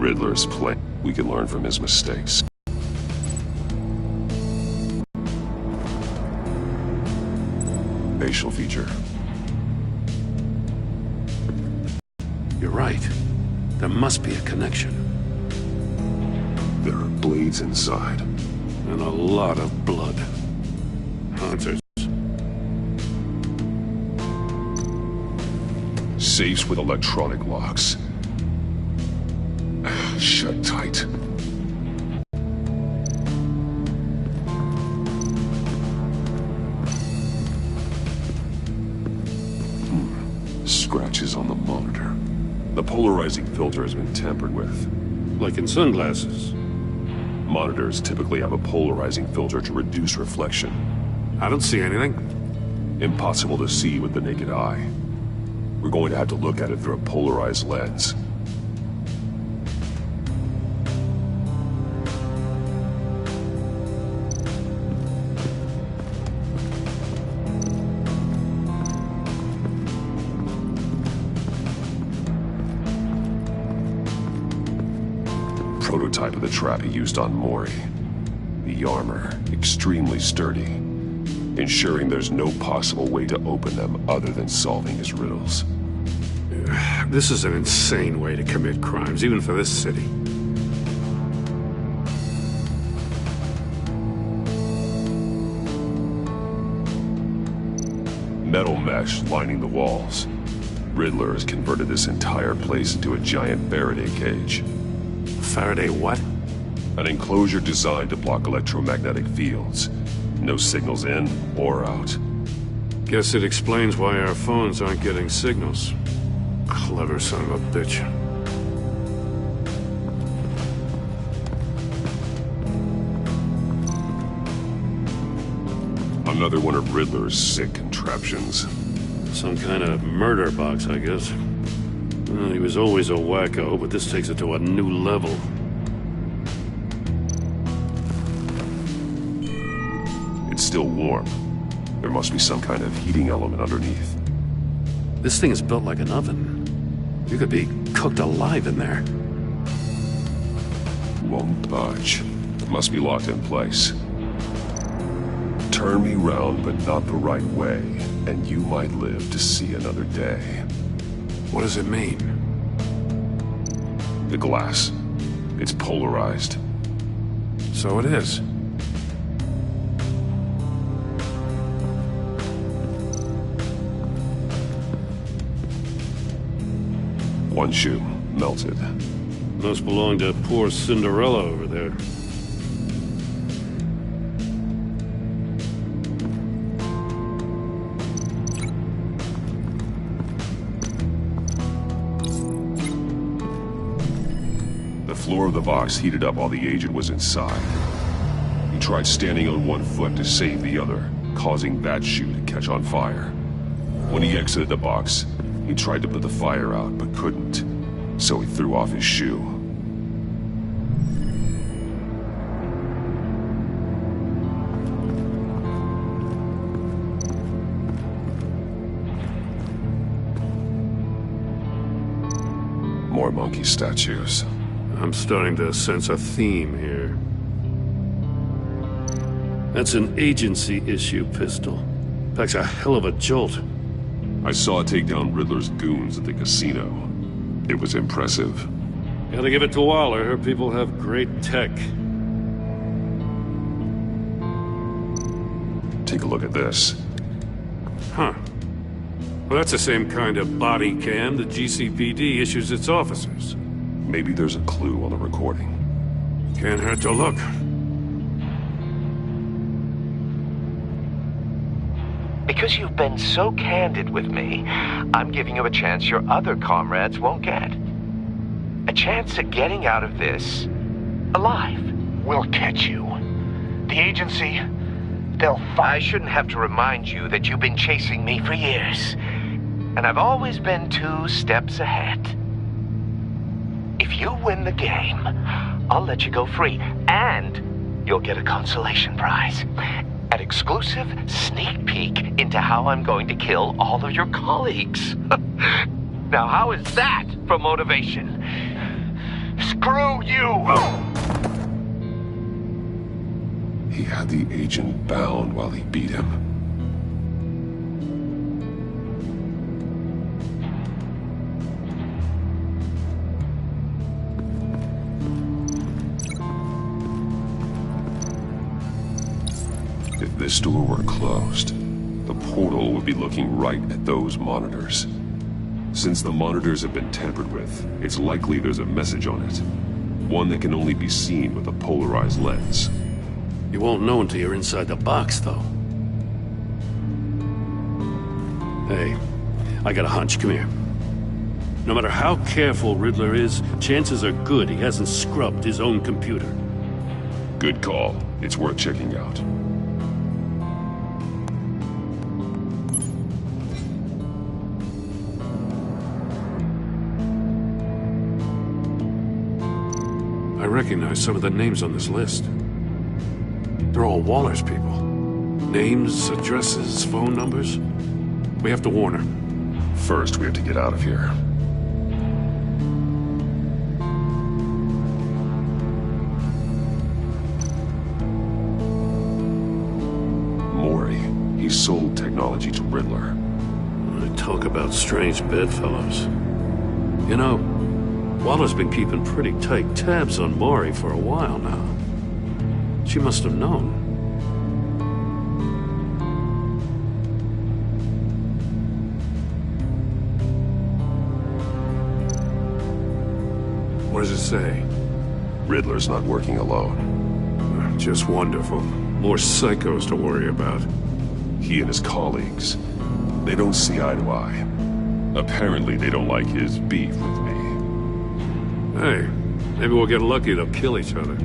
Riddler's plan. We can learn from his mistakes. Facial feature. You're right. There must be a connection. There are blades inside. And a lot of blood. Hunters. Safes with electronic locks. Shut tight. Scratches on the monitor. The polarizing filter has been tampered with. Like in sunglasses. Monitors typically have a polarizing filter to reduce reflection. I don't see anything. Impossible to see with the naked eye. We're going to have to look at it through a polarized lens. Prototype of the trap he used on Mori. The armor, extremely sturdy, ensuring there's no possible way to open them other than solving his riddles. This is an insane way to commit crimes, even for this city. Metal mesh lining the walls. Riddler has converted this entire place into a giant Faraday cage. Faraday what? An enclosure designed to block electromagnetic fields. No signals in or out. Guess it explains why our phones aren't getting signals. Clever son of a bitch. Another one of Riddler's sick contraptions. Some kind of murder box, I guess. Well, he was always a wacko, but this takes it to a new level. It's still warm. There must be some kind of heating element underneath. This thing is built like an oven. You could be cooked alive in there. Won't budge. Must be locked in place. Turn me round, but not the right way, and you might live to see another day. What does it mean? The glass. It's polarized. So it is. One shoe, melted. Must belong to poor Cinderella over there. The floor of the box heated up while the agent was inside. He tried standing on one foot to save the other, causing that shoe to catch on fire. When he exited the box, he tried to put the fire out, but couldn't, so he threw off his shoe. More monkey statues. I'm starting to sense a theme here. That's an agency-issue pistol. Packs a hell of a jolt. I saw it take down Riddler's goons at the casino. It was impressive. Gotta give it to Waller. Her people have great tech. Take a look at this. Huh. Well, that's the same kind of body cam the GCPD issues its officers. Maybe there's a clue on the recording. Can't hurt to look. Because you've been so candid with me, I'm giving you a chance your other comrades won't get. A chance at getting out of this alive. We'll catch you. The agency, they'll I shouldn't have to remind you that you've been chasing me for years. And I've always been 2 steps ahead. If you win the game, I'll let you go free. And you'll get a consolation prize. An exclusive sneak peek into how I'm going to kill all of your colleagues. Now, how is that for motivation? screw shoot you! He had the agent bound while he beat him. If this door were closed, the portal would be looking right at those monitors. Since the monitors have been tampered with, it's likely there's a message on it. One that can only be seen with a polarized lens. You won't know until you're inside the box, though. Hey, I got a hunch. Come here. No matter how careful Riddler is, chances are good he hasn't scrubbed his own computer. Good call. It's worth checking out. I recognize some of the names on this list. They're all Waller's people. Names, addresses, phone numbers. We have to warn her. First, we have to get out of here. Maury. He sold technology to Riddler. Talk about strange bedfellows. You know, Waller's been keeping pretty tight tabs on Maury for a while now. She must have known. What does it say? Riddler's not working alone. Just wonderful. More psychos to worry about. He and his colleagues, they don't see eye to eye. Apparently, they don't like his beef with me. Hey, maybe we'll get lucky they'll kill each other.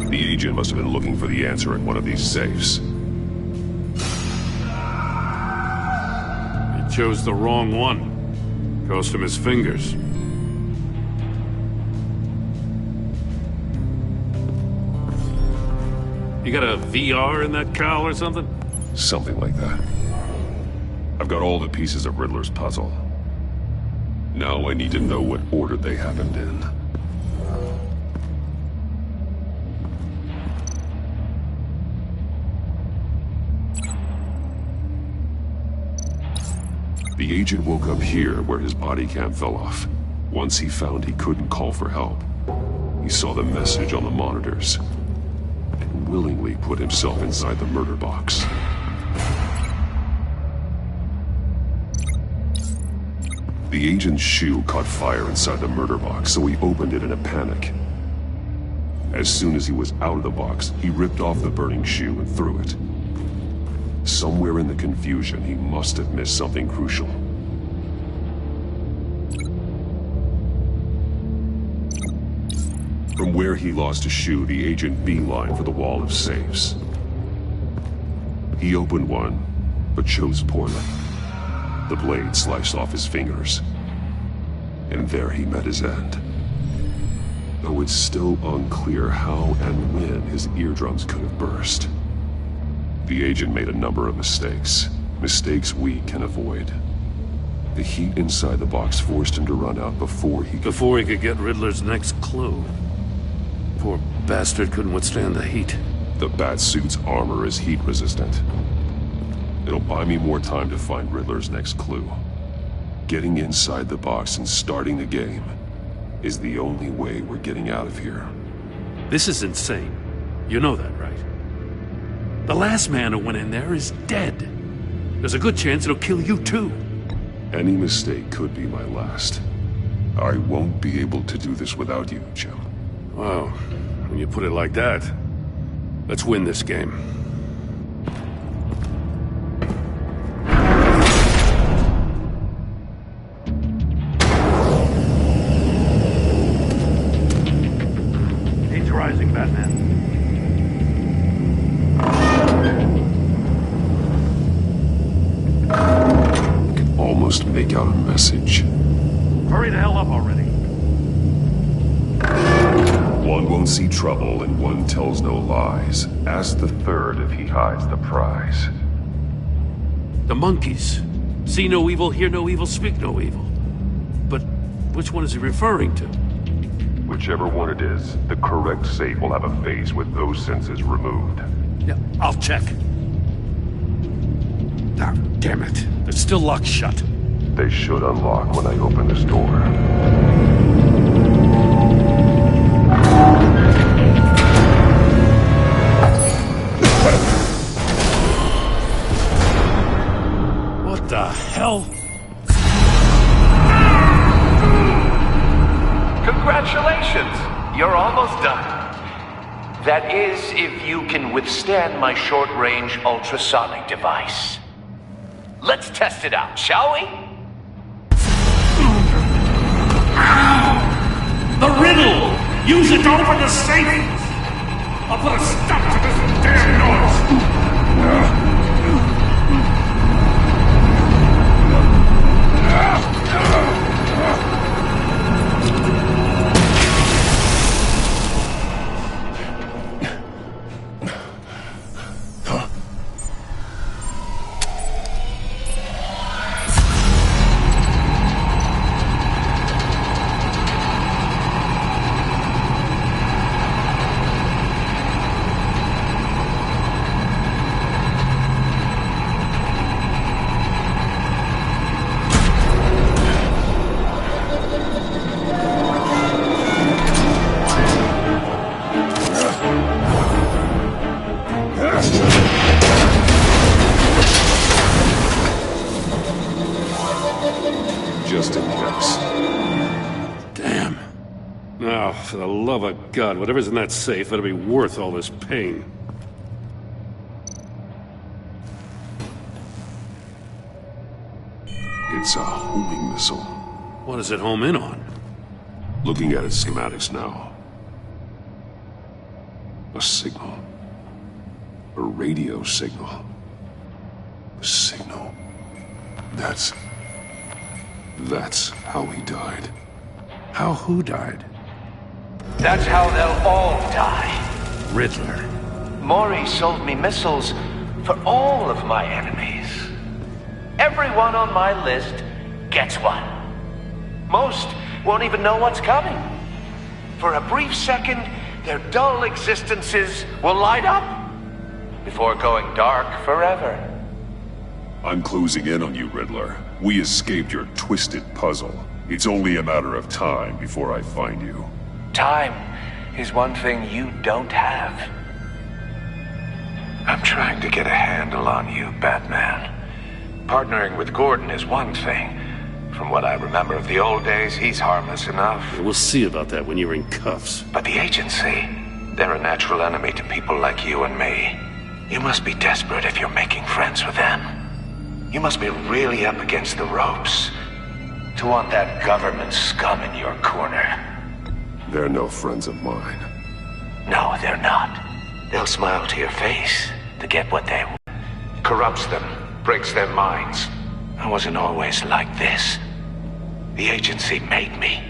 The agent must have been looking for the answer in one of these safes. He chose the wrong one. Cost him his fingers. You got a VR in that cowl or something? Something like that. I've got all the pieces of Riddler's puzzle. Now I need to know what order they happened in. The agent woke up here where his body cam fell off. Once he found he couldn't call for help, he saw the message on the monitors and willingly put himself inside the murder box. The agent's shoe caught fire inside the murder box, so he opened it in a panic. As soon as he was out of the box, he ripped off the burning shoe and threw it. Somewhere in the confusion, he must have missed something crucial. From where he lost a shoe, the agent beelined for the wall of safes. He opened one, but chose poorly. The blade sliced off his fingers. And there he met his end. Though it's still unclear how and when his eardrums could have burst. The agent made a number of mistakes. Mistakes we can avoid. The heat inside the box forced him to run out before he could get Riddler's next clue. Poor bastard couldn't withstand the heat. The Batsuit's armor is heat resistant. It'll buy me more time to find Riddler's next clue. Getting inside the box and starting the game is the only way we're getting out of here. This is insane. You know that, right? The last man who went in there is dead. There's a good chance it'll kill you too. Any mistake could be my last. I won't be able to do this without you, Jim. Wow, when you put it like that, let's win this game. He's rising, Batman. I can almost make out a message. Hurry the hell up already. One won't see trouble and one tells no lies. Ask the third if he hides the prize. The monkeys. See no evil, hear no evil, speak no evil. But which one is he referring to? Whichever one it is, the correct safe will have a face with those senses removed. Yeah, I'll check. Ah, damn it. It's still locked shut. They should unlock when I open this door. What the hell? Congratulations! You're almost done. That is, if you can withstand my short-range ultrasonic device. Let's test it out, shall we? The riddle! Use it to open the safe! I'll put a stop to this damn noise! Just in case. Damn. Now, for the love of God, whatever's in that safe better be worth all this pain. It's a homing missile. What does it home in on? Looking at its schematics now. A signal. A radio signal. A signal. That's how he died. How who died? That's how they'll all die. Riddler. Maury sold me missiles for all of my enemies. Everyone on my list gets one. Most won't even know what's coming. For a brief second, their dull existences will light up before going dark forever. I'm closing in on you, Riddler. We escaped your twisted puzzle. It's only a matter of time before I find you. Time is one thing you don't have. I'm trying to get a handle on you, Batman. Partnering with Gordon is one thing. From what I remember of the old days, he's harmless enough. We'll see about that when you're in cuffs. But the agency, they're a natural enemy to people like you and me. You must be desperate if you're making friends with them. You must be really up against the ropes to want that government scum in your corner. They're no friends of mine. No, they're not. They'll smile to your face to get what they want. Corrupts them, breaks their minds. I wasn't always like this. The agency made me.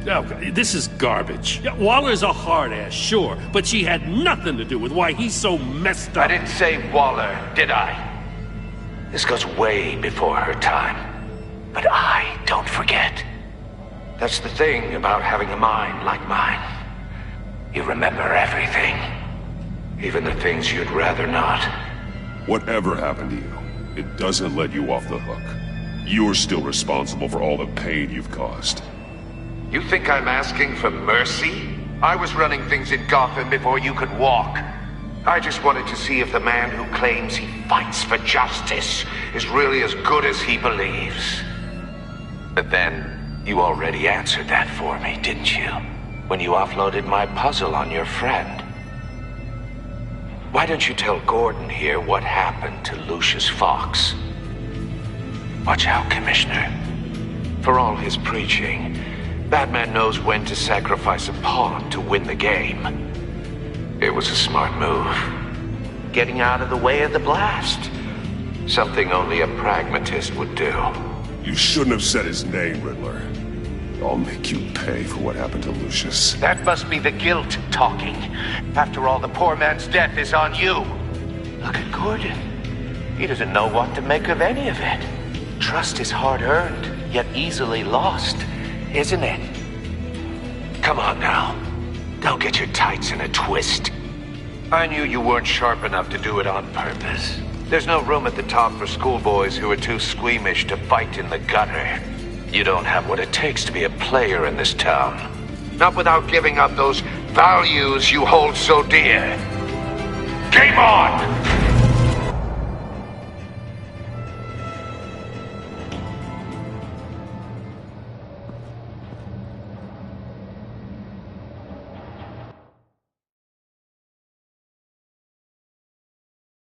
Oh, this is garbage. Yeah, Waller's a hard ass, sure, but she had nothing to do with why he's so messed up. I didn't say Waller, did I? This goes way before her time. But I don't forget. That's the thing about having a mind like mine. You remember everything. Even the things you'd rather not. Whatever happened to you, it doesn't let you off the hook. You're still responsible for all the pain you've caused. You think I'm asking for mercy? I was running things in Gotham before you could walk. I just wanted to see if the man who claims he fights for justice is really as good as he believes. But then, you already answered that for me, didn't you? When you offloaded my puzzle on your friend. Why don't you tell Gordon here what happened to Lucius Fox? Watch out, Commissioner. For all his preaching, Batman knows when to sacrifice a pawn to win the game. It was a smart move. Getting out of the way of the blast. Something only a pragmatist would do. You shouldn't have said his name, Riddler. I'll make you pay for what happened to Lucius. That must be the guilt talking. After all, the poor man's death is on you. Look at Gordon. He doesn't know what to make of any of it. Trust is hard-earned, yet easily lost, isn't it? Come on now. Don't get your tights in a twist. I knew you weren't sharp enough to do it on purpose. There's no room at the top for schoolboys who are too squeamish to fight in the gutter. You don't have what it takes to be a player in this town. Not without giving up those values you hold so dear. Game on!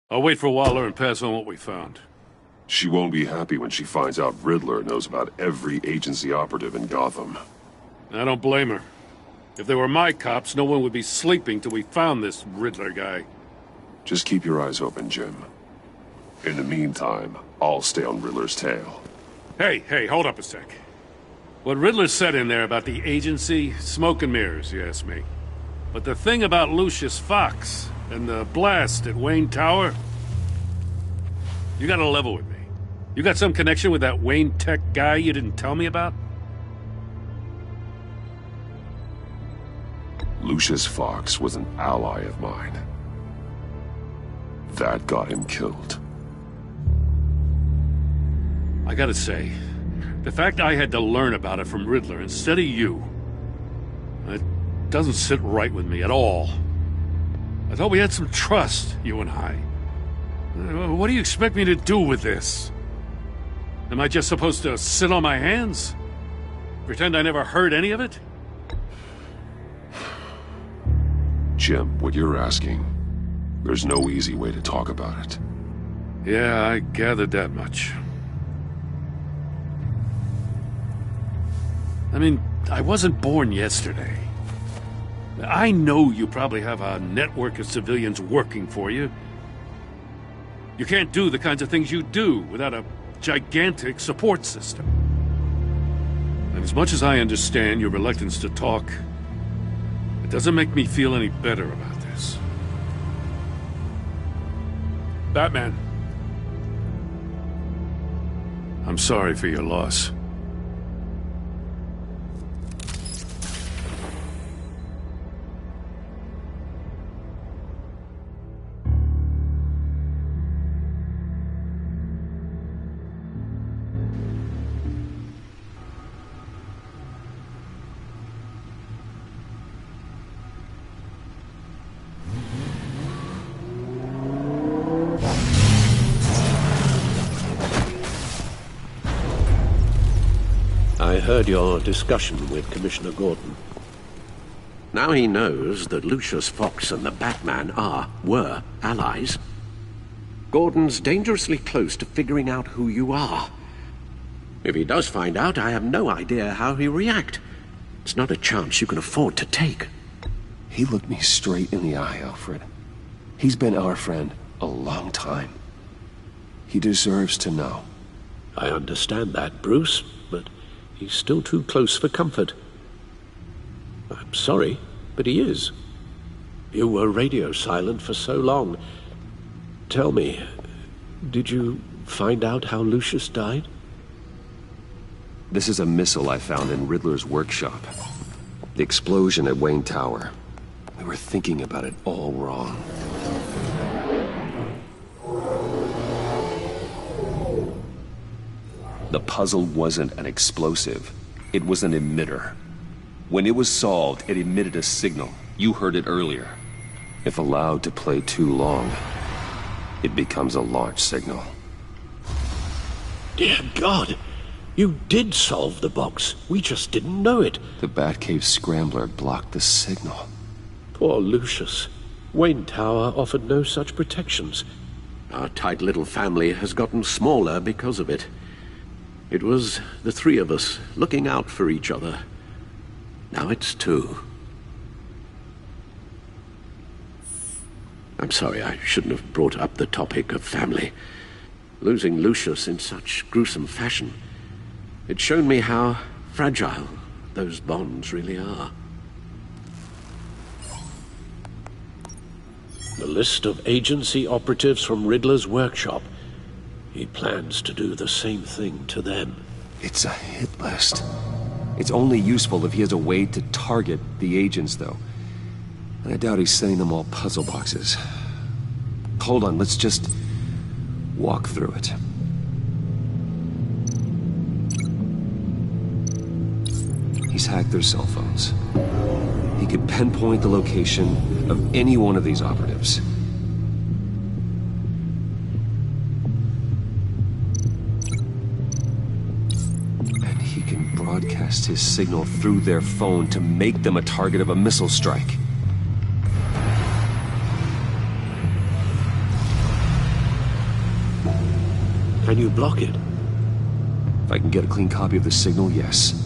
I'll wait for Waller and pass on what we found. She won't be happy when she finds out Riddler knows about every agency operative in Gotham. I don't blame her. If they were my cops, no one would be sleeping till we found this Riddler guy. Just keep your eyes open, Jim. In the meantime, I'll stay on Riddler's tail. Hey, hold up a sec. What Riddler said in there about the agency, smoke and mirrors, you ask me. But the thing about Lucius Fox and the blast at Wayne Tower, you gotta level with me. You got some connection with that Wayne Tech guy you didn't tell me about? Lucius Fox was an ally of mine. That got him killed. I gotta say, the fact I had to learn about it from Riddler instead of you, it doesn't sit right with me at all. I thought we had some trust, you and I. What do you expect me to do with this? Am I just supposed to sit on my hands? Pretend I never heard any of it? Jim, what you're asking, there's no easy way to talk about it. Yeah, I gathered that much. I mean, I wasn't born yesterday. I know you probably have a network of civilians working for you. You can't do the kinds of things you do without a gigantic support system. And as much as I understand your reluctance to talk, it doesn't make me feel any better about this. Batman. I'm sorry for your loss. I heard your discussion with Commissioner Gordon. Now he knows that Lucius Fox and the Batman were allies. Gordon's dangerously close to figuring out who you are. If he does find out, I have no idea how he'll react. It's not a chance you can afford to take. He looked me straight in the eye, Alfred. He's been our friend a long time. He deserves to know. I understand that, Bruce, but he's still too close for comfort. I'm sorry, but he is. You were radio silent for so long. Tell me, did you find out how Lucius died? This is a missile I found in Riddler's workshop. The explosion at Wayne Tower. We were thinking about it all wrong. The puzzle wasn't an explosive. It was an emitter. When it was solved, it emitted a signal. You heard it earlier. If allowed to play too long, it becomes a launch signal. Dear God! You did solve the box. We just didn't know it. The Batcave scrambler blocked the signal. Poor Lucius. Wayne Tower offered no such protections. Our tight little family has gotten smaller because of it. It was the three of us looking out for each other. Now it's two. I'm sorry, I shouldn't have brought up the topic of family. Losing Lucius in such gruesome fashion, it's shown me how fragile those bonds really are. The list of agency operatives from Riddler's workshop. He plans to do the same thing to them. It's a hit list. It's only useful if he has a way to target the agents, though. And I doubt he's sending them all puzzle boxes. Hold on, let's just walk through it. He's hacked their cell phones. He could pinpoint the location of any one of these operatives. And he can broadcast his signal through their phone to make them a target of a missile strike. Can you block it? If I can get a clean copy of the signal, yes.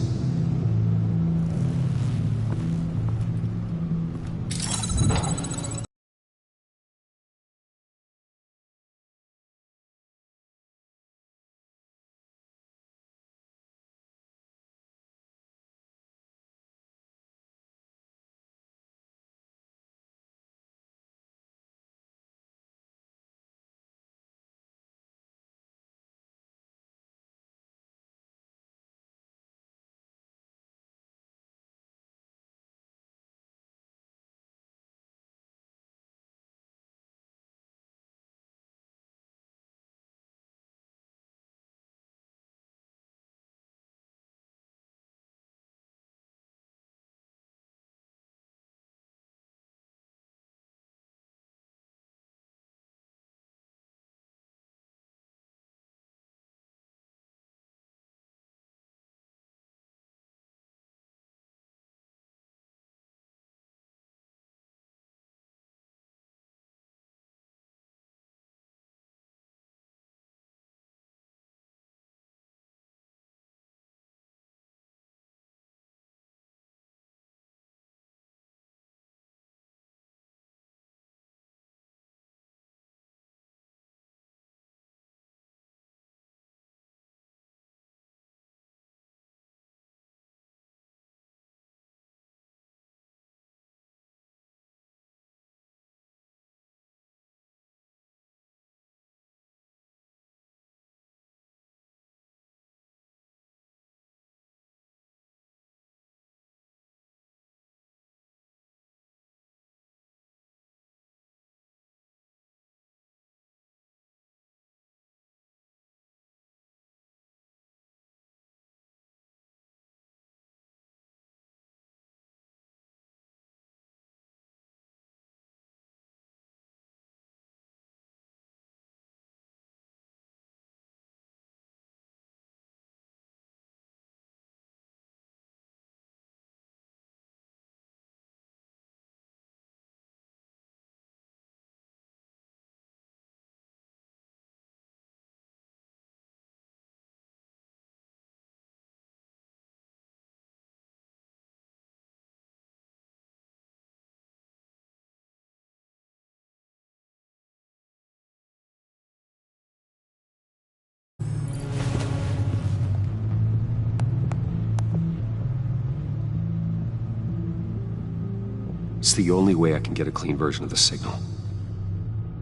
It's the only way I can get a clean version of the signal.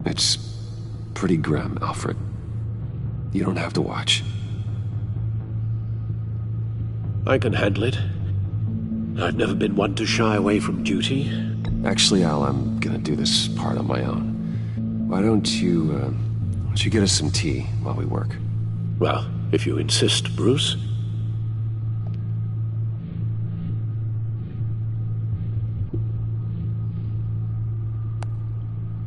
It's pretty grim, Alfred. You don't have to watch. I can handle it. I've never been one to shy away from duty. Actually, Al, I'm gonna do this part on my own. Why don't you get us some tea while we work? Well, if you insist, Bruce.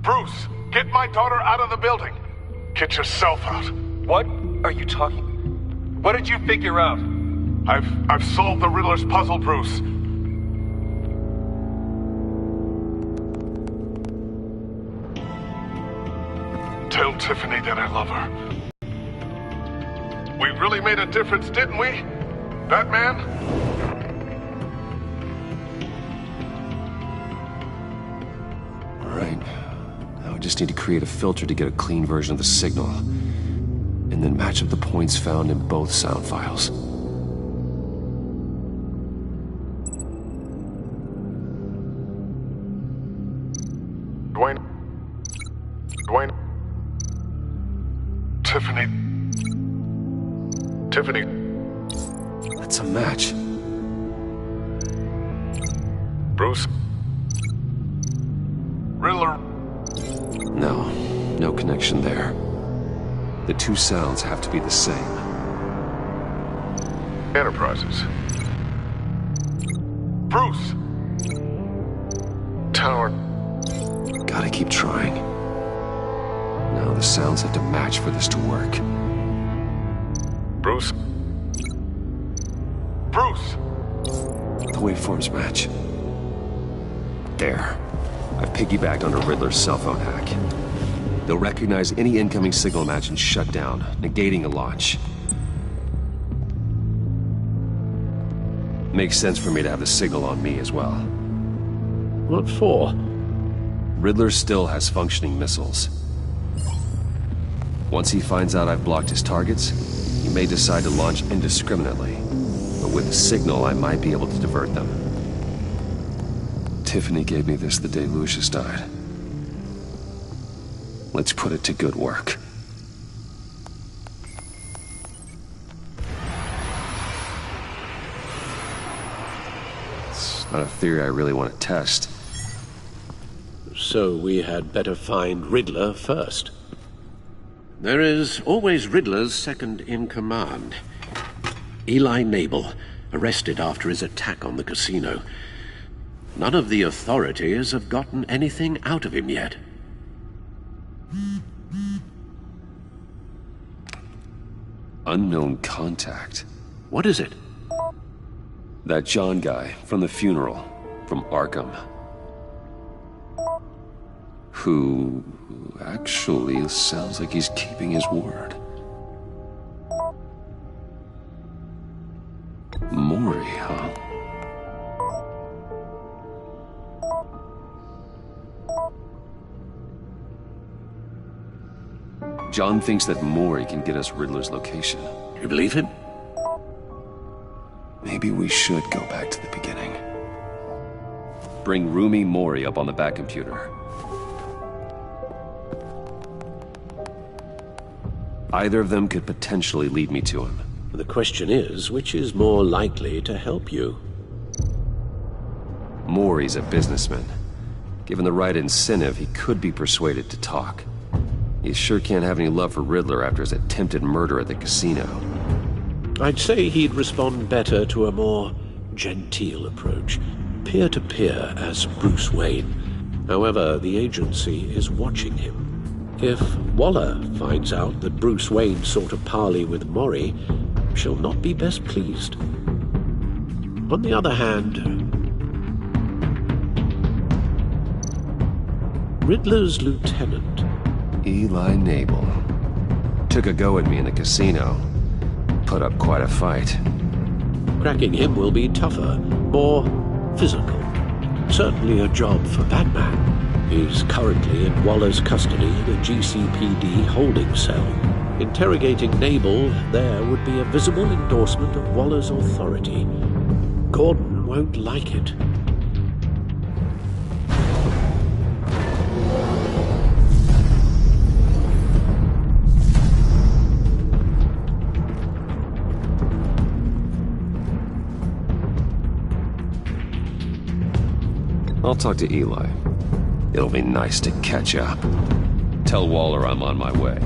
Bruce, get my daughter out of the building. Get yourself out. What are you talking? What did you figure out? I've solved the Riddler's puzzle, Bruce. Tell Tiffany that I love her. We really made a difference, didn't we? Batman? All right. Now I just need to create a filter to get a clean version of the signal. And then match up the points found in both sound files. Dwayne. Tiffany. That's a match. Bruce. Riddler. No connection there. The two sounds have to be the same. Enterprises. Bruce. Tower. Gotta keep trying. Now the sounds have to match for this to work. Bruce. The waveforms match. There. I've piggybacked onto Riddler's cell phone hack. They'll recognize any incoming signal match and shut down, negating a launch. Makes sense for me to have the signal on me as well. What for? Riddler still has functioning missiles. Once he finds out I've blocked his targets, he may decide to launch indiscriminately. But with a signal, I might be able to divert them. Tiffany gave me this the day Lucius died. Let's put it to good work. It's not a theory I really want to test. So we had better find Riddler first. There is always Riddler's second in command. Eli Nabel, arrested after his attack on the casino. None of the authorities have gotten anything out of him yet. Unknown contact. What is it? That John guy from the funeral, from Arkham. Who actually sounds like he's keeping his word. Maury, huh? John thinks that Maury can get us Riddler's location. You believe him? Maybe we should go back to the beginning. Bring Rumi Maury up on the back computer. Either of them could potentially lead me to him. The question is, which is more likely to help you? Maury's a businessman. Given the right incentive, he could be persuaded to talk. He sure can't have any love for Riddler after his attempted murder at the casino. I'd say he'd respond better to a more genteel approach, peer-to-peer as Bruce Wayne. However, the agency is watching him. If Waller finds out that Bruce Wayne sought a parley with Maury, she'll not be best pleased. On the other hand, Riddler's lieutenant, Eli Nabel, took a go at me in the casino. Put up quite a fight. cracking him will be tougher, more physical. Certainly a job for Batman. He's currently in Waller's custody in a GCPD holding cell. Interrogating Nabel there would be a visible endorsement of Waller's authority. Gordon won't like it. I'll talk to Eli. It'll be nice to catch up. Tell Waller I'm on my way.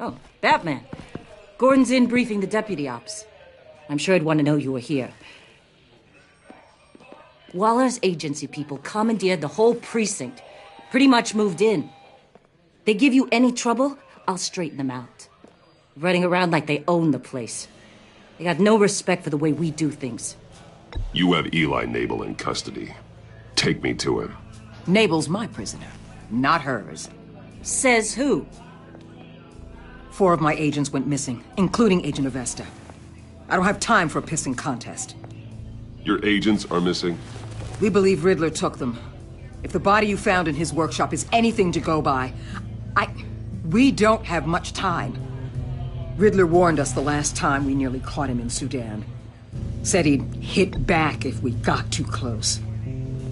Oh, Batman. Gordon's in briefing the deputy ops. I'm sure I'd want to know you were here. Waller's agency people commandeered the whole precinct. Pretty much moved in. They give you any trouble, I'll straighten them out. Running around like they own the place. They got no respect for the way we do things. You have Eli Nabel in custody. Take me to him. Nabel's my prisoner, not hers. Says who? 4 of my agents went missing, including Agent Avesta. I don't have time for a pissing contest. Your agents are missing? We believe Riddler took them. If the body you found in his workshop is anything to go by, we don't have much time. Riddler warned us the last time we nearly caught him in Sudan. Said he'd hit back if we got too close.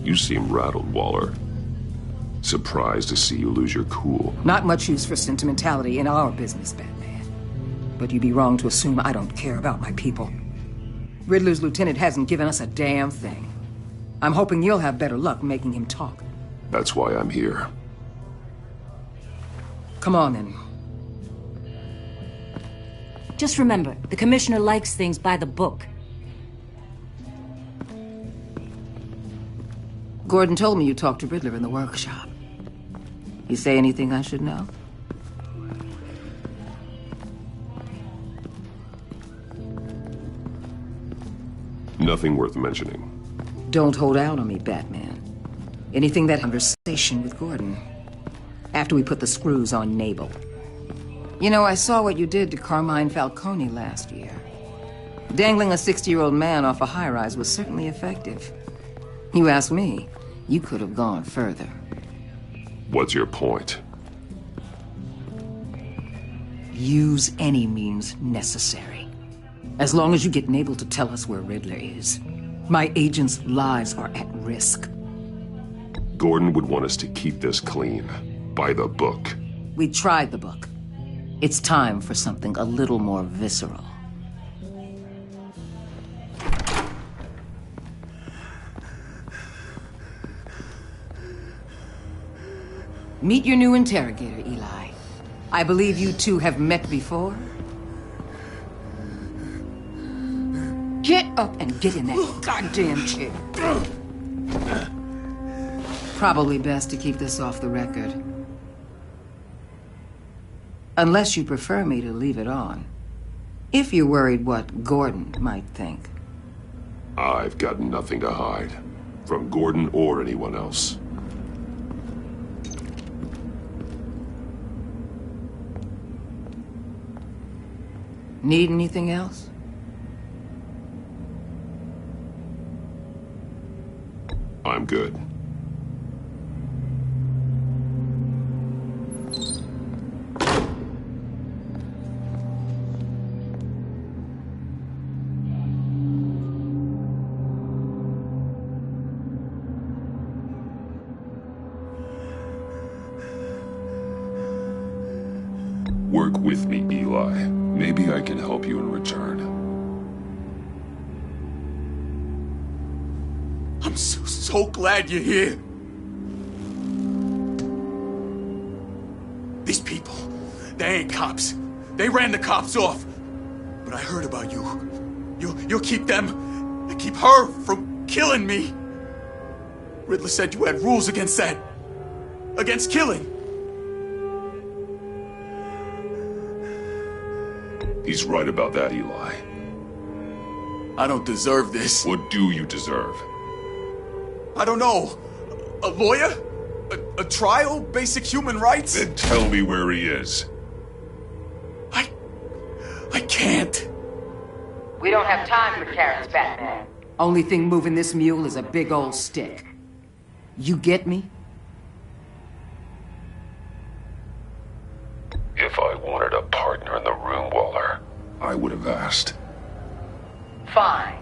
You seem rattled, Waller. Surprised to see you lose your cool. Not much use for sentimentality in our business, Batman. But you'd be wrong to assume I don't care about my people. Riddler's lieutenant hasn't given us a damn thing. I'm hoping you'll have better luck making him talk. That's why I'm here. Come on, then. Just remember, the Commissioner likes things by the book. Gordon told me you talked to Riddler in the workshop. You say anything I should know? Nothing worth mentioning. Don't hold out on me, Batman. Anything that conversation with Gordon. After we put the screws on Nabel. You know, I saw what you did to Carmine Falcone last year. Dangling a 60-year-old man off a high-rise was certainly effective. You ask me, you could have gone further. What's your point? Use any means necessary. As long as you get Nabel to tell us where Riddler is. My agents' lives are at risk. Gordon would want us to keep this clean. By the book. We tried the book. It's time for something a little more visceral. Meet your new interrogator, Eli. I believe you two have met before. Get up and get in that goddamn chair. Probably best to keep this off the record. Unless you prefer me to leave it on. If you're worried what Gordon might think. I've got nothing to hide. From Gordon or anyone else. Need anything else? I'm good. Work with me, Eli. Maybe I can help you in return. I'm so glad you're here. These people, they ain't cops. They ran the cops off. But I heard about you. You'll keep them, keep her from killing me. Riddler said you had rules against that. Against killing. He's right about that, Eli. I don't deserve this. What do you deserve? I don't know. A lawyer? A trial? Basic human rights? Then tell me where he is. I can't. We don't have time for carrots, Batman. Only thing moving this mule is a big old stick. You get me? If I wanted a partner in the room, Waller, I would have asked. Fine.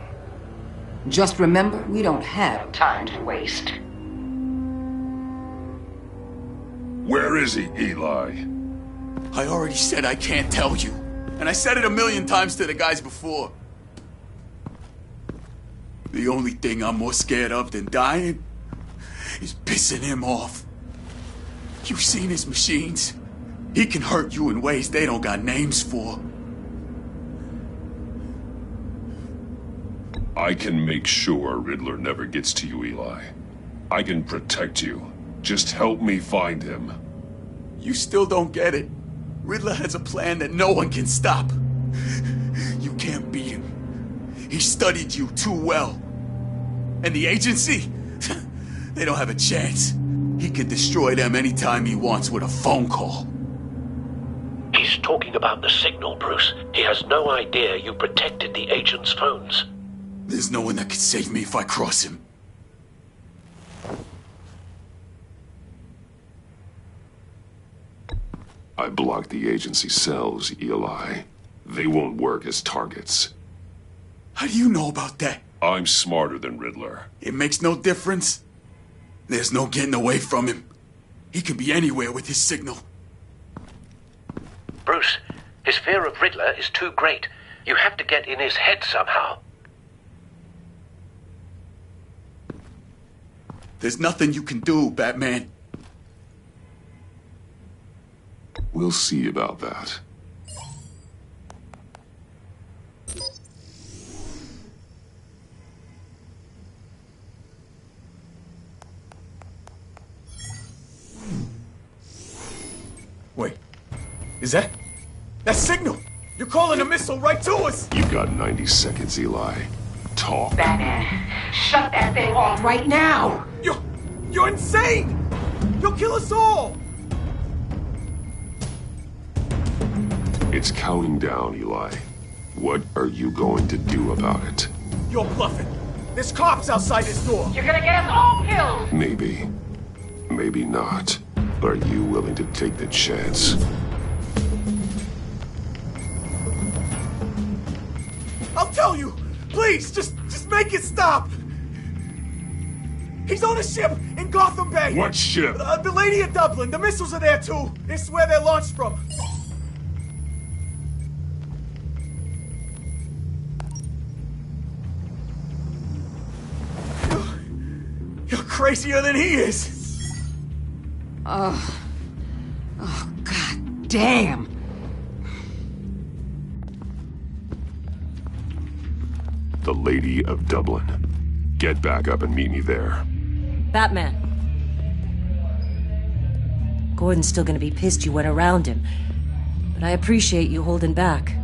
Just remember, we don't have time to waste. Where is he, Eli? I already said I can't tell you. And I said it 1,000,000 times to the guys before. The only thing I'm more scared of than dying is pissing him off. You've seen his machines. He can hurt you in ways they don't got names for. I can make sure Riddler never gets to you, Eli. I can protect you. Just help me find him. You still don't get it. Riddler has a plan that no one can stop. You can't beat him. He studied you too well. And the agency? They don't have a chance. He can destroy them anytime he wants with a phone call. He's talking about the signal, Bruce. He has no idea you protected the agent's phones. There's no one that can save me if I cross him. I blocked the agency cells, Eli. They won't work as targets. How do you know about that? I'm smarter than Riddler. It makes no difference. There's no getting away from him. He can be anywhere with his signal. Bruce, his fear of Riddler is too great. You have to get in his head somehow. There's nothing you can do, Batman. We'll see about that. Wait, is that signal? You're calling a missile right to us! You've got 90 seconds, Eli. Talk. Batman, shut that thing off right now! You're insane! You'll kill us all! It's counting down, Eli. What are you going to do about it? You're bluffing. There's cops outside this door. You're gonna get us all killed! Maybe. Maybe not. Are you willing to take the chance? I'll tell you! Please, just make it stop! He's on a ship in Gotham Bay! What ship? The Lady of Dublin. The missiles are there, too. This is where they're launched from. You're crazier than he is! Oh, God damn! The Lady of Dublin. Get back up and meet me there. Batman. Gordon's still gonna be pissed you went around him, but I appreciate you holding back.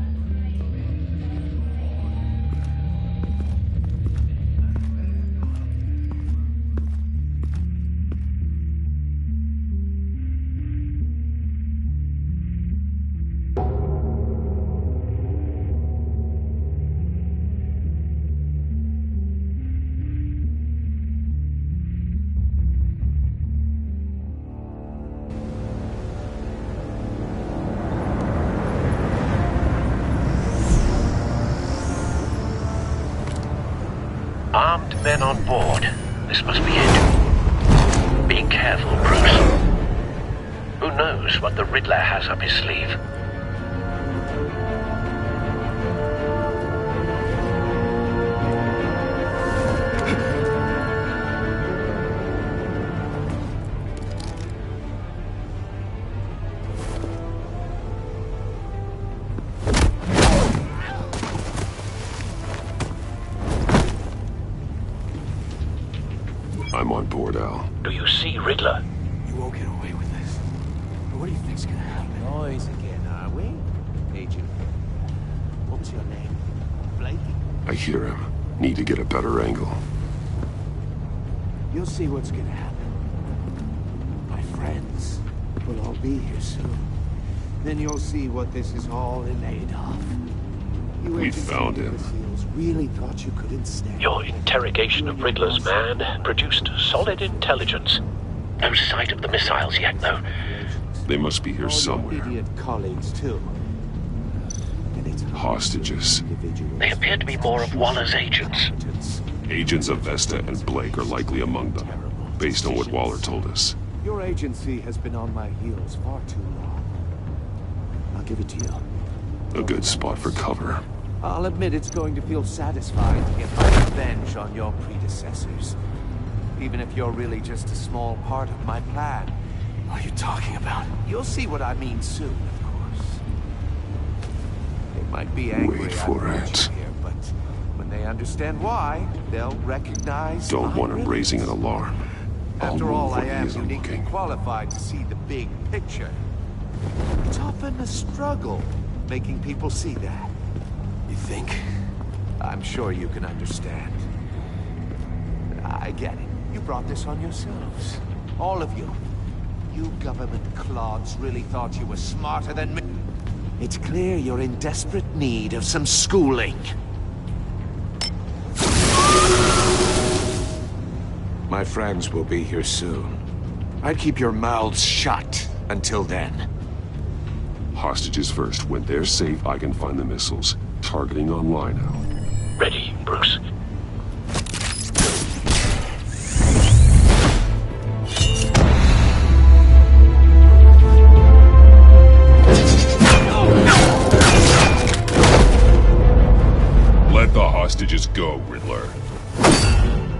Armed men on board. This must be it. Be careful, Bruce. Who knows what the Riddler has up his sleeve? I'm on board, Al. Do you see Riddler? You won't get away with this. What do you think's gonna happen? Noise again, are we? Agent. What's your name? Blake? I hear him. Need to get a better angle. You'll see what's gonna happen. My friends will all be here soon. Then you'll see what this is all in aid of. You We agency found him. imbeciles really thought you could instead. Your interrogation of Riddler's man produced solid intelligence. No sight of the missiles yet, though. They must be here All your somewhere. idiot colleagues, too. And it's Hostages. individuals. They appear to be more of Waller's agents. Agents of Vesta and Blake are likely among them, based on what Waller told us. Your agency has been on my heels far too long. I'll give it to you. A good spot for cover. I'll admit it's going to feel satisfying to get my revenge on your predecessors. Even if you're really just a small part of my plan. What are you talking about? You'll see what I mean soon, of course. They might be angry Wait I for brought it. you here, but when they understand why, they'll recognize Don't my want him raising an brilliance. alarm. I'll After move all, I when he am isn't uniquely looking. qualified to see the big picture. It's often a struggle making people see that. You think? I'm sure you can understand. I get it. You brought this on yourselves. All of you. You government clods really thought you were smarter than me. It's clear you're in desperate need of some schooling. My friends will be here soon. I'd keep your mouths shut until then. Hostages first. When they're safe, I can find the missiles. Targeting online now. Ready, Bruce. Let the hostages go, Riddler.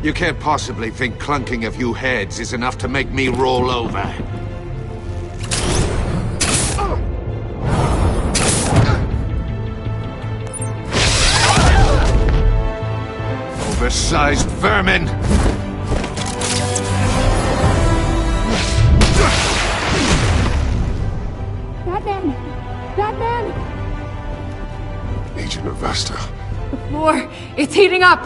You can't possibly think clunking a few heads is enough to make me roll over. Oversized vermin! Batman! Batman! Agent Avesta. The floor, it's heating up!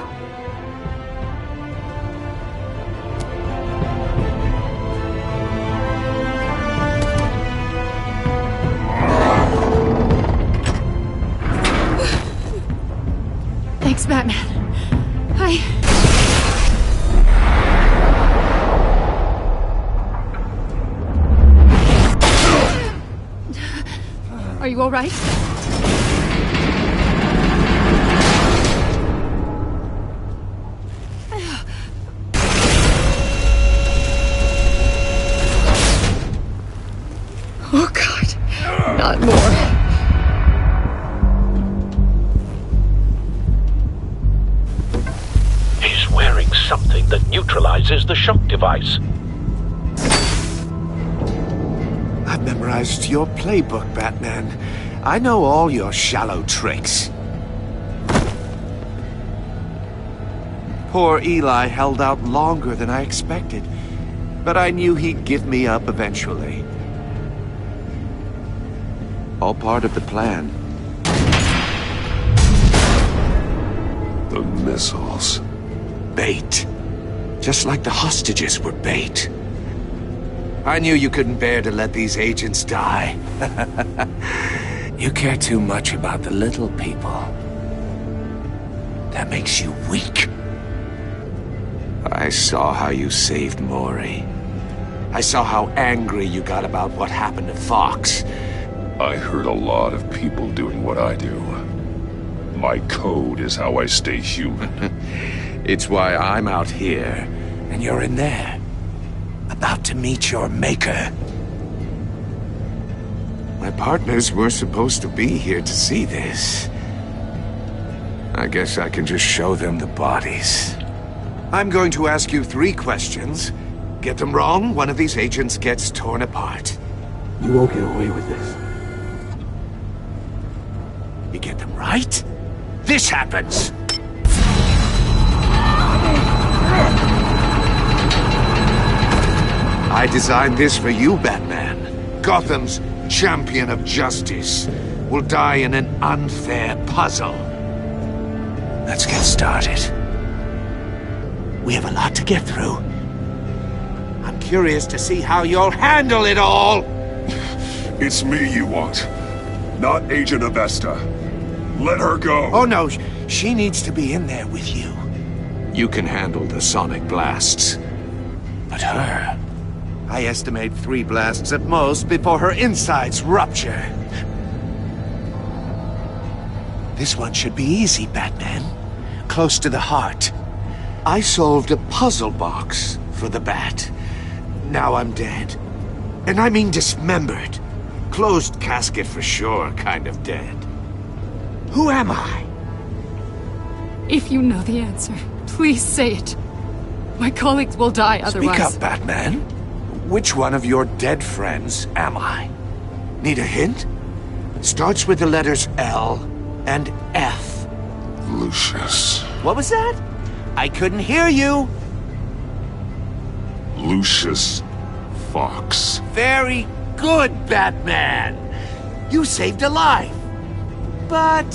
Thanks, Batman. Are you all right? Oh, God. Not more. He's wearing something that neutralizes the shock device. I've memorized your playbook, Batman. I know all your shallow tricks. Poor Eli held out longer than I expected, but I knew he'd give me up eventually. All part of the plan. The missiles. Bait. Just like the hostages were bait. I knew you couldn't bear to let these agents die. You care too much about the little people. That makes you weak. I saw how you saved Maury. I saw how angry you got about what happened to Fox. I heard a lot of people doing what I do. My code is how I stay human. It's why I'm out here, and you're in there. About to meet your maker. My partners were supposed to be here to see this. I guess I can just show them the bodies. I'm going to ask you 3 questions. Get them wrong, one of these agents gets torn apart. You won't get away with this. You get them right, this happens! I designed this for you, Batman. Gotham's champion of justice will die in an unfair puzzle. Let's get started. We have a lot to get through. I'm curious to see how you'll handle it all! It's me you want, not Agent Avesta. Let her go! Oh no, she needs to be in there with you. You can handle the sonic blasts. But her... I estimate 3 blasts at most before her insides rupture. This one should be easy, Batman. Close to the heart. I solved a puzzle box for the Bat. Now I'm dead. And I mean dismembered. Closed casket for sure, kind of dead. Who am I? If you know the answer, please say it. My colleagues will die otherwise. Speak up, Batman. Which one of your dead friends am I? Need a hint? Starts with the letters L and F. Lucius. What was that? I couldn't hear you. Lucius Fox. Very good, Batman. You saved a life. But...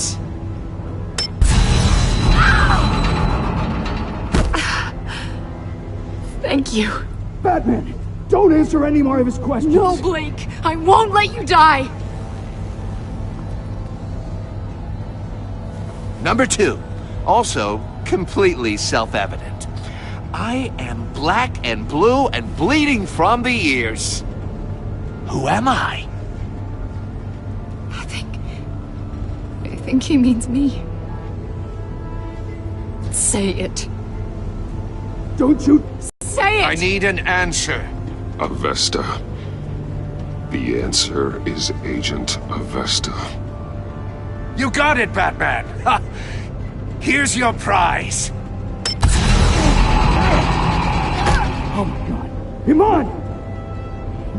Thank you. Batman, don't answer any more of his questions. No, Blake. I won't let you die. Number 2, also completely self-evident. I am black and blue and bleeding from the ears. Who am I? I think he means me. Say it. Don't you... Say it! I need an answer. Avesta. The answer is Agent Avesta. You got it, Batman! Ha. Here's your prize. Oh my God. Iman!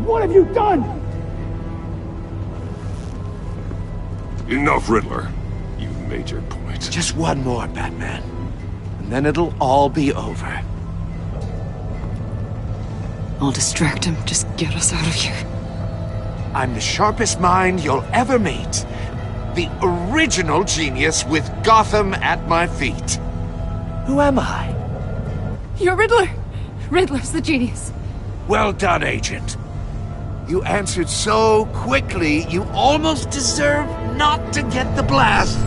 What have you done? Enough, Riddler. You've made your point. Just one more, Batman. And then it'll all be over. I'll distract him. Just get us out of here. I'm the sharpest mind you'll ever meet. The original genius with Gotham at my feet. Who am I? You're Riddler. Riddler's the genius. Well done, Agent. You answered so quickly, you almost deserve not to get the blast.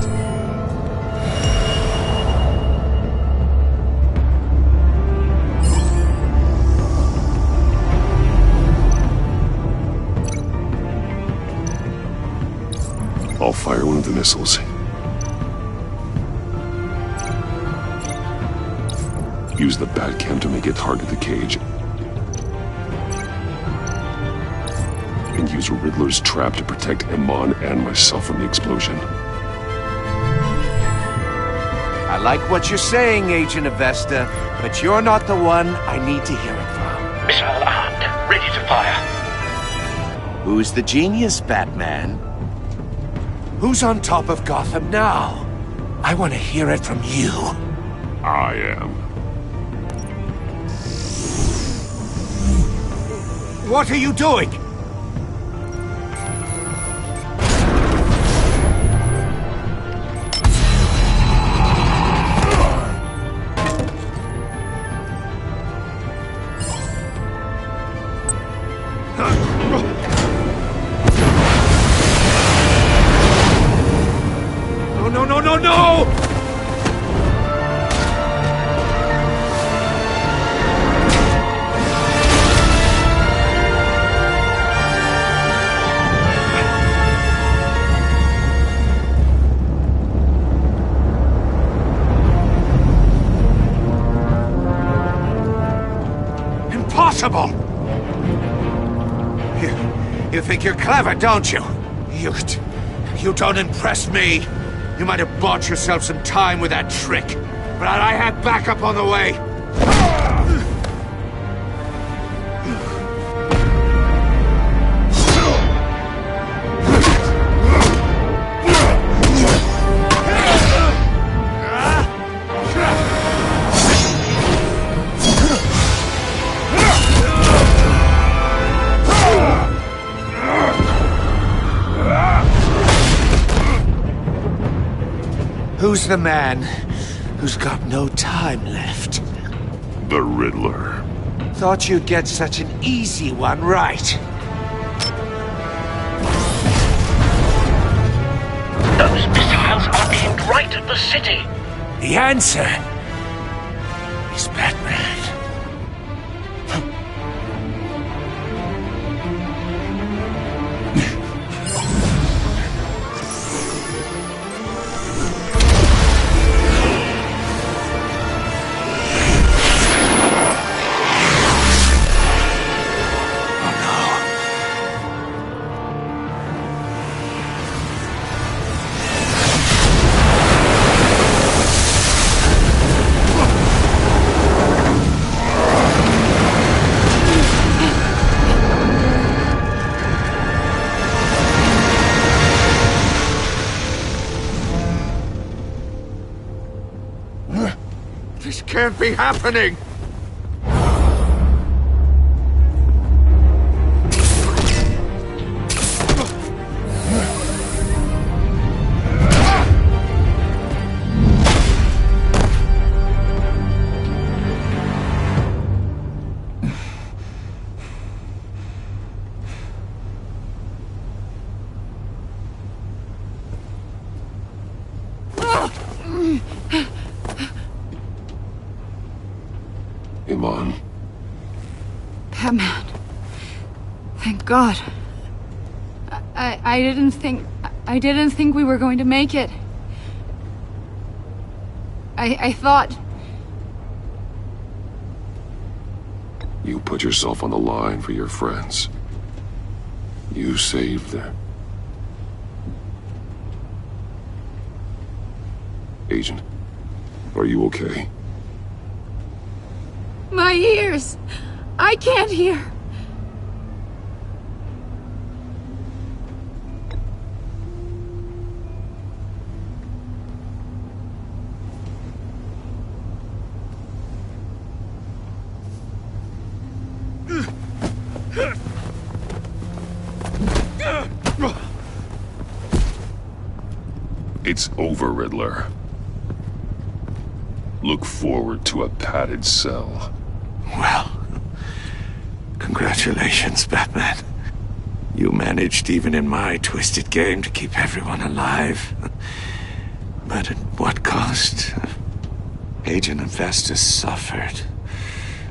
I'll fire one of the missiles. Use the Batcam to make it target the cage. And use Riddler's trap to protect Iman and myself from the explosion. I like what you're saying, Agent Avesta, but you're not the one I need to hear it from. Missile armed, ready to fire. Who's the genius, Batman? Who's on top of Gotham now? I want to hear it from you. I am. What are you doing? No! Impossible! You think you're clever, don't you? You don't impress me. You might have bought yourself some time with that trick, but I had backup on the way. Who's the man who's got no time left? The Riddler. Thought you'd get such an easy one right. Those missiles are aimed right at the city. The answer is Batman. This can't be happening! Thank God. I didn't think we were going to make it. I thought... You put yourself on the line for your friends. You saved them. Agent, are you okay? My ears! I can't hear! It's over, Riddler. Look forward to a padded cell. Well, congratulations, Batman. You managed, even in my twisted game, to keep everyone alive. But at what cost? Agent Infestus suffered,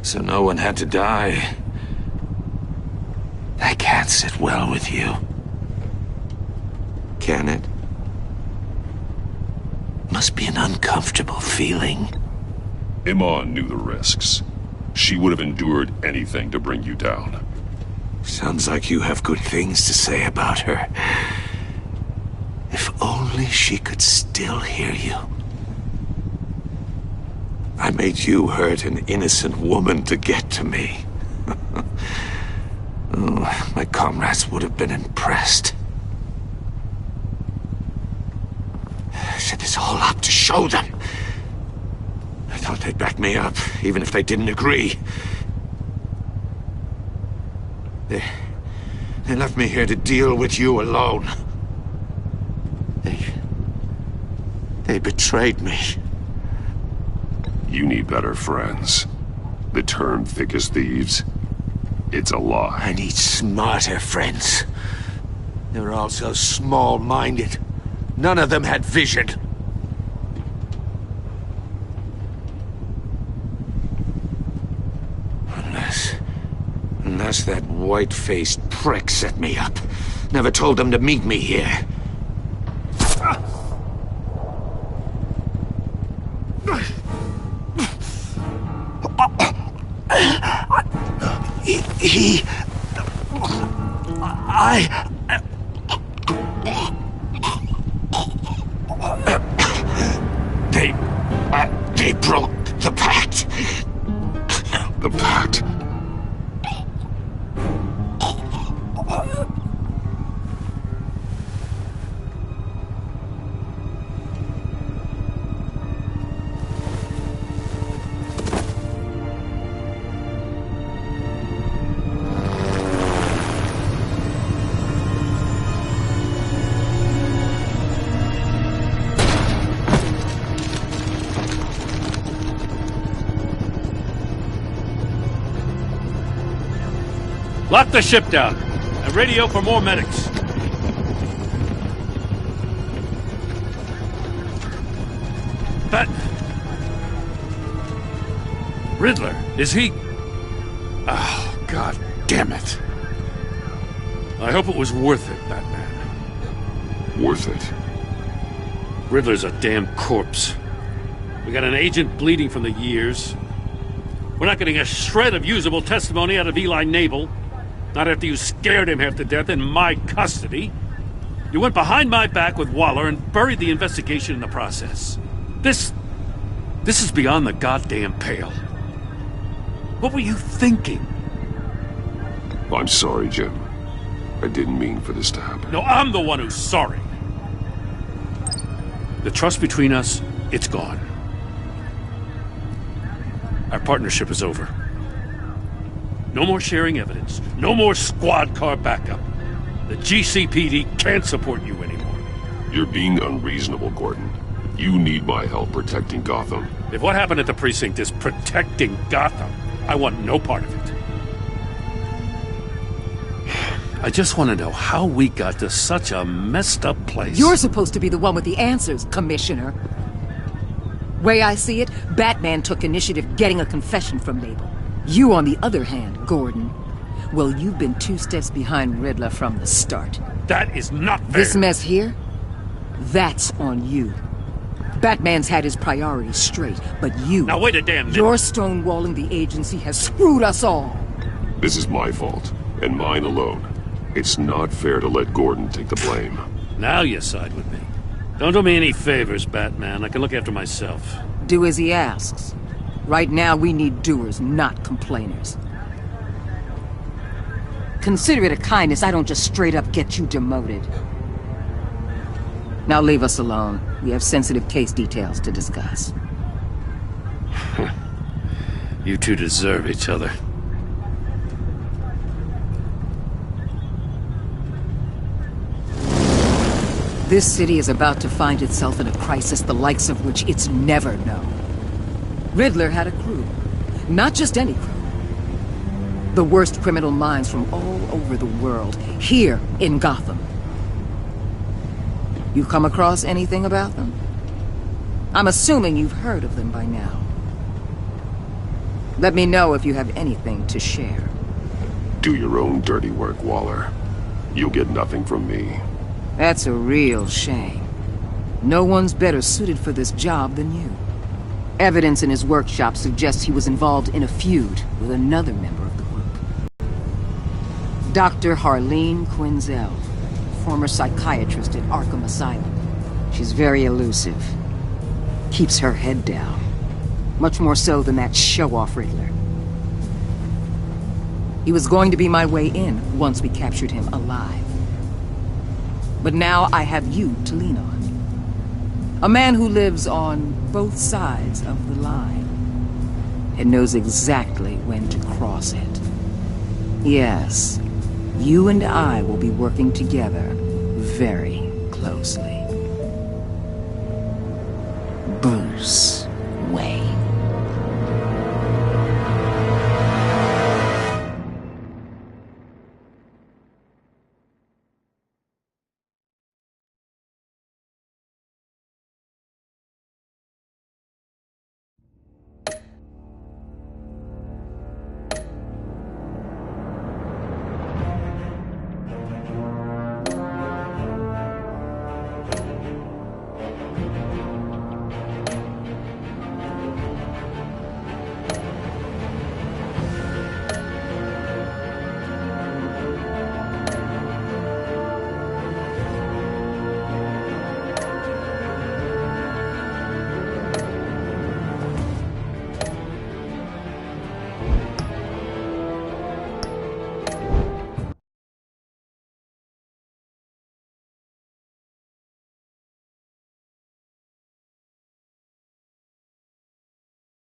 so no one had to die. That can't sit well with you. Can it? Must be an uncomfortable feeling. Iman knew the risks. She would have endured anything to bring you down. Sounds like you have good things to say about her. If only she could still hear you. I made you hurt an innocent woman to get to me. Oh, my comrades would have been impressed. I set this all up to show them. I thought they'd back me up, even if they didn't agree. They left me here to deal with you alone. They betrayed me. You need better friends. The term thick as thieves. It's a lie. I need smarter friends. They're all so small-minded. None of them had vision. Unless that white-faced prick set me up. Never told them to meet me here. They broke the pact. The pact? Lock the ship down and radio for more medics. Riddler, is he... Oh, God damn it. I hope it was worth it, Batman. Worth it? Riddler's a damn corpse. We got an agent bleeding from the years. We're not getting a shred of usable testimony out of Eli Nabel. Not after you scared him half to death in my custody. You went behind my back with Waller and buried the investigation in the process. This is beyond the goddamn pale. What were you thinking? I'm sorry, Jim. I didn't mean for this to happen. No, I'm the one who's sorry. The trust between us, it's gone. Our partnership is over. No more sharing evidence. No more squad car backup. The GCPD can't support you anymore. You're being unreasonable, Gordon. You need my help protecting Gotham. If what happened at the precinct is protecting Gotham, I want no part of it. I just want to know how we got to such a messed up place. You're supposed to be the one with the answers, Commissioner. Way I see it, Batman took initiative getting a confession from Nabel. You, on the other hand, Gordon, Well, you've been 2 steps behind Riddler from the start. That is not fair. This mess here, that's on you. Batman's had his priorities straight, but you... Now wait a damn minute. Your stonewalling the agency has screwed us all. This is my fault, and mine alone. It's not fair to let Gordon take the blame. Now you side with me. Don't do me any favors, Batman. I can look after myself. Do as he asks. Right now, we need doers, not complainers. Consider it a kindness I don't just straight up get you demoted. Now leave us alone. We have sensitive case details to discuss. You two deserve each other. This city is about to find itself in a crisis the likes of which it's never known. Riddler had a crew. Not just any crew. The worst criminal minds from all over the world, here in Gotham. You come across anything about them? I'm assuming you've heard of them by now. Let me know if you have anything to share. Do your own dirty work, Waller. You'll get nothing from me. That's a real shame. No one's better suited for this job than you. Evidence in his workshop suggests he was involved in a feud with another member of the group. Dr. Harleen Quinzel, former psychiatrist at Arkham Asylum. She's very elusive. Keeps her head down. Much more so than that show-off Riddler. He was going to be my way in once we captured him alive. But now I have you to lean on. A man who lives on both sides of the line and knows exactly when to cross it. Yes, you and I will be working together very closely. Bruce.